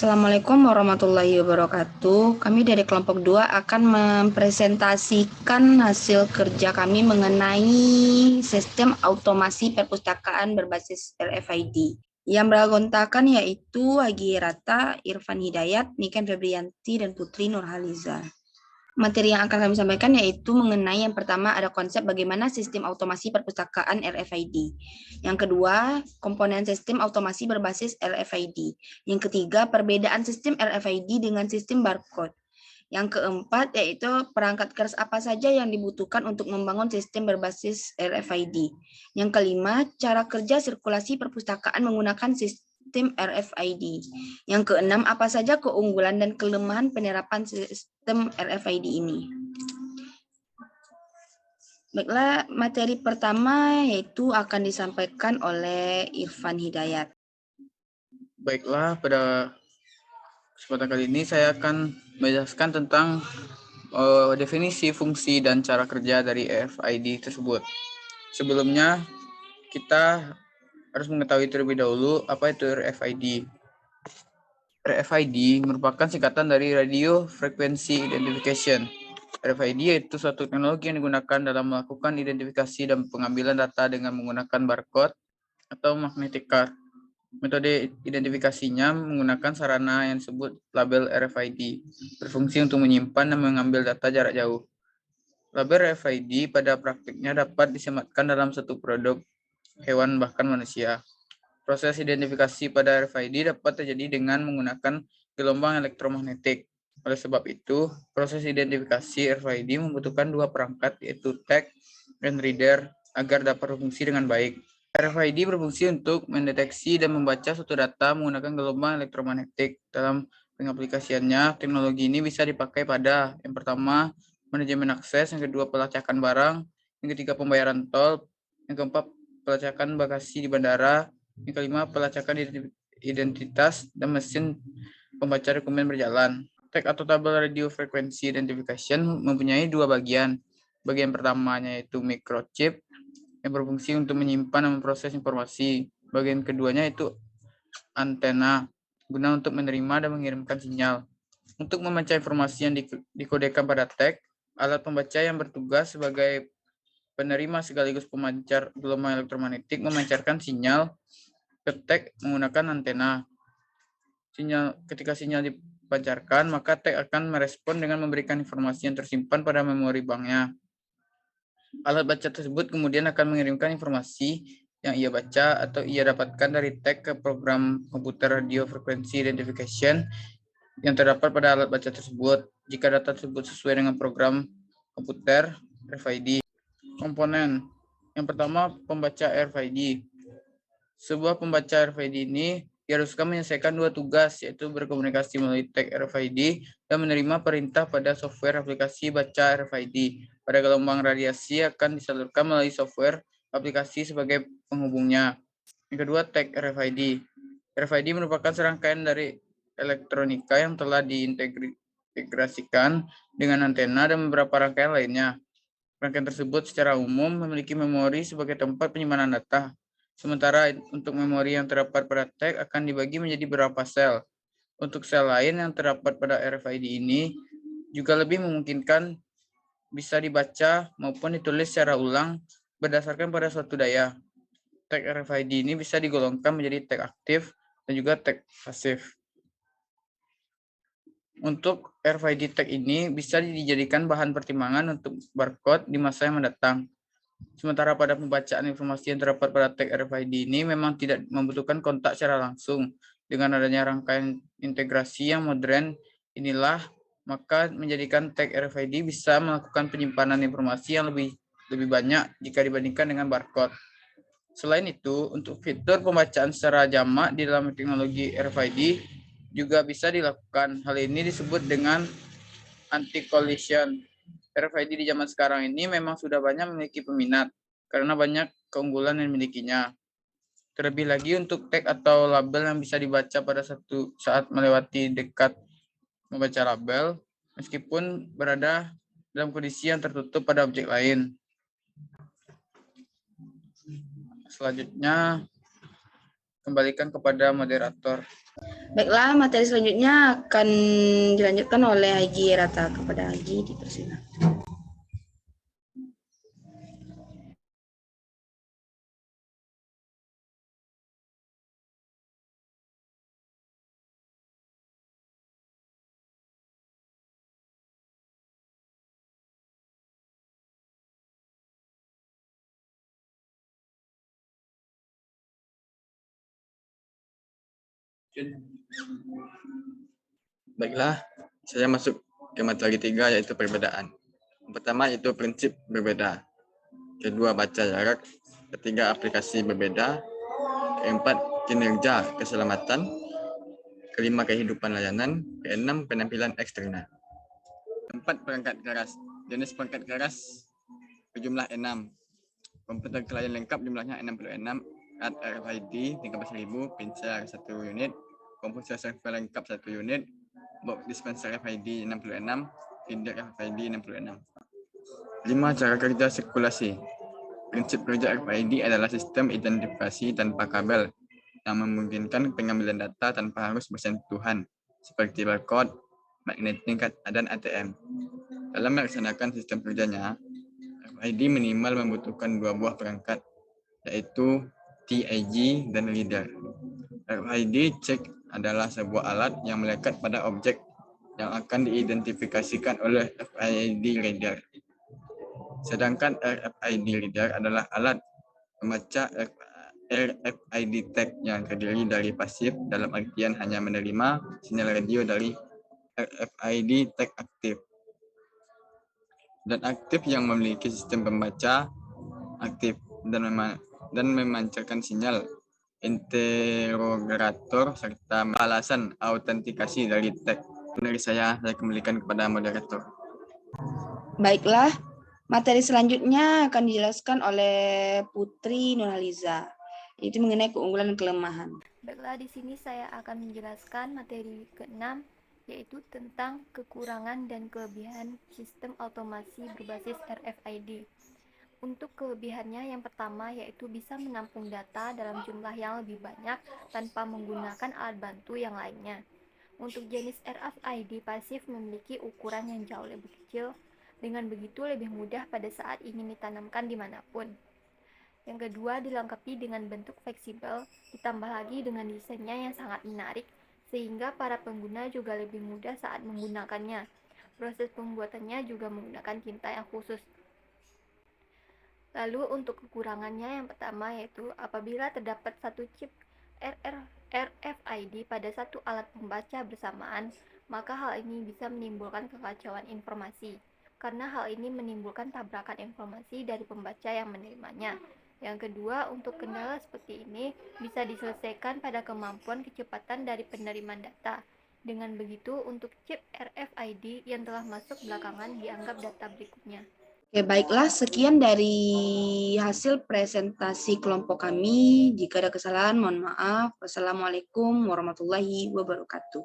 Assalamualaikum warahmatullahi wabarakatuh. Kami dari kelompok 2 akan mempresentasikan hasil kerja kami mengenai sistem automasi perpustakaan berbasis RFID. Yang beragontakan yaitu Hagi Rata, Irfan Hidayat, Niken Febrianti, dan Putri Nurhaliza. Materi yang akan kami sampaikan yaitu mengenai yang pertama ada konsep bagaimana sistem automasi perpustakaan RFID. Yang kedua, komponen sistem automasi berbasis RFID. Yang ketiga, perbedaan sistem RFID dengan sistem barcode. Yang keempat, yaitu perangkat keras apa saja yang dibutuhkan untuk membangun sistem berbasis RFID. Yang kelima, cara kerja sirkulasi perpustakaan menggunakan sistem RFID. Yang keenam, apa saja keunggulan dan kelemahan penerapan sistem RFID ini. Baiklah, materi pertama yaitu akan disampaikan oleh Irfan Hidayat. Baiklah, pada kesempatan kali ini saya akan menjelaskan tentang definisi, fungsi, dan cara kerja dari RFID tersebut. Sebelumnya, kita harus mengetahui terlebih dahulu apa itu RFID. RFID merupakan singkatan dari Radio Frequency Identification. RFID yaitu suatu teknologi yang digunakan dalam melakukan identifikasi dan pengambilan data dengan menggunakan barcode atau magnetic card. Metode identifikasinya menggunakan sarana yang disebut label RFID, berfungsi untuk menyimpan dan mengambil data jarak jauh. Label RFID pada praktiknya dapat disematkan dalam satu produk, hewan bahkan manusia. Proses identifikasi pada RFID dapat terjadi dengan menggunakan gelombang elektromagnetik. Oleh sebab itu, proses identifikasi RFID membutuhkan dua perangkat, yaitu tag dan reader, agar dapat berfungsi dengan baik. RFID berfungsi untuk mendeteksi dan membaca suatu data menggunakan gelombang elektromagnetik. Dalam pengaplikasiannya, teknologi ini bisa dipakai pada yang pertama, manajemen akses, yang kedua, pelacakan barang, yang ketiga, pembayaran tol, yang keempat, pelacakan bagasi di bandara, yang kelima, pelacakan identitas dan mesin pembaca dokumen berjalan. Tag atau tabel radio frequency identification mempunyai dua bagian. Bagian pertamanya yaitu microchip yang berfungsi untuk menyimpan dan memproses informasi. Bagian keduanya itu antena, guna untuk menerima dan mengirimkan sinyal. Untuk membaca informasi yang dikodekan pada tag, alat pembaca yang bertugas sebagai penerima sekaligus pemancar gelombang elektromagnetik memancarkan sinyal ke tag menggunakan antena. Ketika sinyal dipancarkan, maka tag akan merespon dengan memberikan informasi yang tersimpan pada memori banknya. Alat baca tersebut kemudian akan mengirimkan informasi yang ia baca atau ia dapatkan dari tag ke program komputer radio frequency identification yang terdapat pada alat baca tersebut. Jika data tersebut sesuai dengan program komputer RFID. Komponen yang pertama, pembaca RFID. Sebuah pembaca RFID ini diharuskan menyelesaikan dua tugas, yaitu berkomunikasi melalui tag RFID dan menerima perintah pada software aplikasi baca RFID. Pada gelombang radiasi akan disalurkan melalui software aplikasi sebagai penghubungnya. Yang kedua, tag RFID. RFID merupakan serangkaian dari elektronika yang telah diintegrasikan dengan antena dan beberapa rangkaian lainnya. Rangkaian tersebut secara umum memiliki memori sebagai tempat penyimpanan data. Sementara untuk memori yang terdapat pada tag akan dibagi menjadi beberapa sel. Untuk sel lain yang terdapat pada RFID ini juga lebih memungkinkan bisa dibaca maupun ditulis secara ulang berdasarkan pada suatu daya. Tag RFID ini bisa digolongkan menjadi tag aktif dan juga tag pasif. Untuk RFID tag ini bisa dijadikan bahan pertimbangan untuk barcode di masa yang mendatang. Sementara pada pembacaan informasi yang terdapat pada tag RFID ini memang tidak membutuhkan kontak secara langsung. Dengan adanya rangkaian integrasi yang modern inilah, maka menjadikan tag RFID bisa melakukan penyimpanan informasi yang lebih banyak jika dibandingkan dengan barcode. Selain itu, untuk fitur pembacaan secara jamak di dalam teknologi RFID juga bisa dilakukan. Hal ini disebut dengan anti-collision. RFID di zaman sekarang ini memang sudah banyak memiliki peminat karena banyak keunggulan yang dimilikinya. Terlebih lagi untuk tag atau label yang bisa dibaca pada satu saat melewati dekat membaca label, meskipun berada dalam kondisi yang tertutup pada objek lain. Selanjutnya, kembalikan kepada moderator. Baiklah, materi selanjutnya akan dilanjutkan oleh Haji Rata. Kepada Haji dipersilakan. Baiklah, saya masuk ke materi 3 yaitu perbedaan. Yang pertama yaitu prinsip berbeda. Kedua, baca jarak. Ketiga, aplikasi berbeda. Keempat, kinerja keselamatan. Kelima, kehidupan layanan. Keenam, penampilan eksternal. 4, perangkat keras. Jenis perangkat keras berjumlah 6. Komputer klien lengkap jumlahnya 66. Alat RFID 13.000, pinsel 1 unit, komputer server lengkap 1 unit, box dispenser RFID 66, reader RFID 66. 5. Cara kerja sirkulasi. Prinsip kerja RFID adalah sistem identifikasi tanpa kabel yang memungkinkan pengambilan data tanpa harus bersentuhan, seperti barcode, magnetic, dan ATM. Dalam melaksanakan sistem kerjanya, RFID minimal membutuhkan 2 buah perangkat, yaitu TIG dan reader. RFID check adalah sebuah alat yang melekat pada objek yang akan diidentifikasikan oleh RFID reader. Sedangkan RFID reader adalah alat membaca RFID tag yang terdiri dari pasif dalam artian hanya menerima sinyal radio dari RFID tag aktif dan aktif yang memiliki sistem pembaca aktif dan memancarkan sinyal interrogator serta alasan autentikasi dari tag. Dari saya kembalikan kepada moderator. Baiklah, materi selanjutnya akan dijelaskan oleh Putri Nurhaliza, yaitu mengenai keunggulan dan kelemahan. Baiklah, di sini saya akan menjelaskan materi ke-6, yaitu tentang kekurangan dan kelebihan sistem otomasi berbasis RFID. Untuk kelebihannya yang pertama yaitu bisa menampung data dalam jumlah yang lebih banyak tanpa menggunakan alat bantu yang lainnya. Untuk jenis RFID pasif memiliki ukuran yang jauh lebih kecil, dengan begitu lebih mudah pada saat ingin ditanamkan dimanapun. Yang kedua, dilengkapi dengan bentuk fleksibel, ditambah lagi dengan desainnya yang sangat menarik, sehingga para pengguna juga lebih mudah saat menggunakannya. Proses pembuatannya juga menggunakan tinta yang khusus. Lalu untuk kekurangannya yang pertama yaitu apabila terdapat satu chip RFID pada satu alat pembaca bersamaan, maka hal ini bisa menimbulkan kekacauan informasi, karena hal ini menimbulkan tabrakan informasi dari pembaca yang menerimanya. Yang kedua, untuk kendala seperti ini bisa diselesaikan pada kemampuan kecepatan dari penerimaan data. Dengan begitu, untuk chip RFID yang telah masuk belakangan dianggap data berikutnya. Oke, baiklah, sekian dari hasil presentasi kelompok kami. Jika ada kesalahan, mohon maaf. Wassalamualaikum warahmatullahi wabarakatuh.